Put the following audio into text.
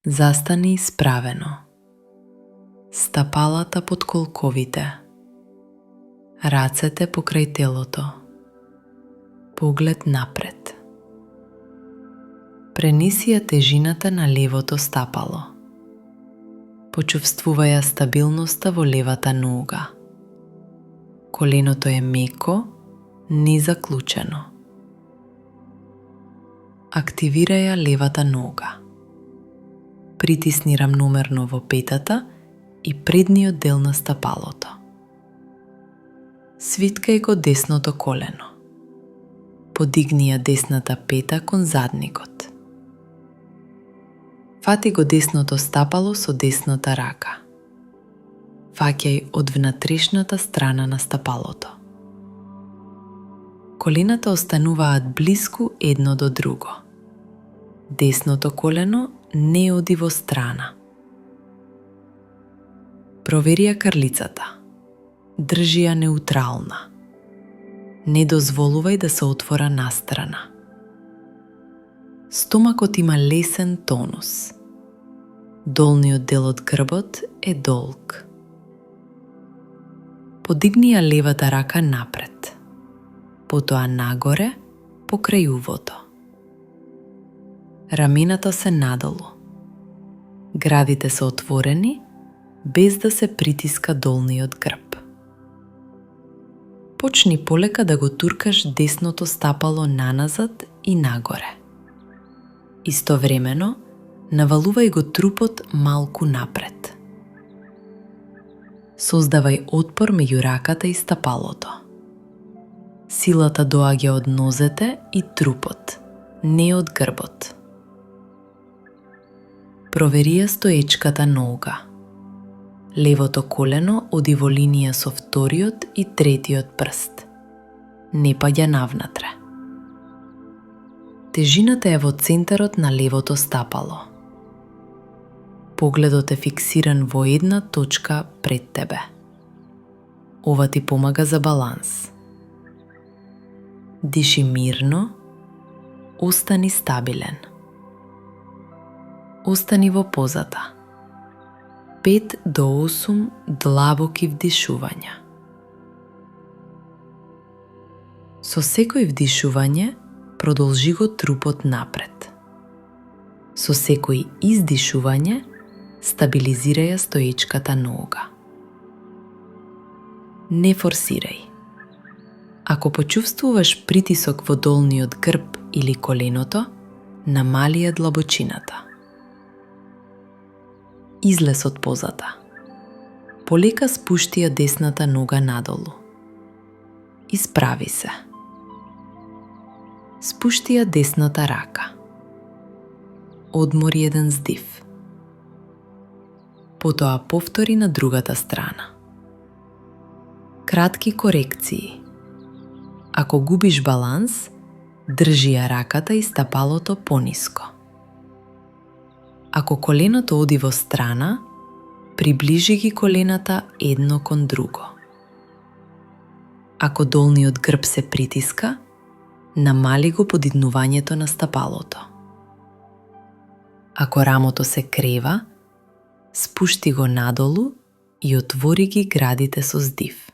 Застани исправено. Стапалата под колковите. Рацете покрај телото. Поглед напред. Пренеси ја тежината на левото стапало. Почувствувај ја стабилноста во левата нога. Коленото е меко, не заклучено. Активирај ја левата нога. Притисни рамномерно во петата и предниот дел на стапалото. Свиткај го десното колено. Подигни ја десната пета кон задникот. Фати го десното стапало со десната рака. Фаќај од внатрешната страна на стапалото. Колената остануваат блиску едно до друго. Десното колено не оди во страна. Провери ја крлицата. Држи ја неутрална. Не дозволувај да се отвора настрана. Стомакот има лесен тонус. Долниот дел од грбот е долг. Подигни ја левата рака напред, потоа нагоре покрај увото. Рамената се надолу. Градите се отворени, без да се притиска долниот грб. Почни полека да го туркаш десното стапало наназад и нагоре. Истовремено, навалувај го трупот малку напред. Создавај отпор меѓу раката и стапалото. Силата доаѓа од нозете и трупот, не од грбот. Провери ја стоечката нога. Левото колено оди во линија со вториот и третиот прст. Не паѓа навнатре. Тежината е во центарот на левото стапало. Погледот е фиксиран во една точка пред тебе. Ова ти помага за баланс. Диши мирно, остани стабилен. Остани во позата. 5 до 8 длабоки вдишувања. Со секој вдишување, продолжи го трупот напред. Со секој издишување, стабилизирај ја стоечката нога. Не форсирај. Ако почувствуваш притисок во долниот грб или коленото, намали ја длабочината. Излез од позата. Полека спушти ја десната нога надолу. Исправи се. Спушти ја десната рака. Одмори еден здив. Потоа повтори на другата страна. Кратки корекции. Ако губиш баланс, држи ја раката и стапалото пониско. Ако коленото оди во страна, приближи ги колената едно кон друго. Ако долниот грб се притиска, намали го подигнувањето на стапалото. Ако рамото се крева, спушти го надолу и отвори ги градите со здив.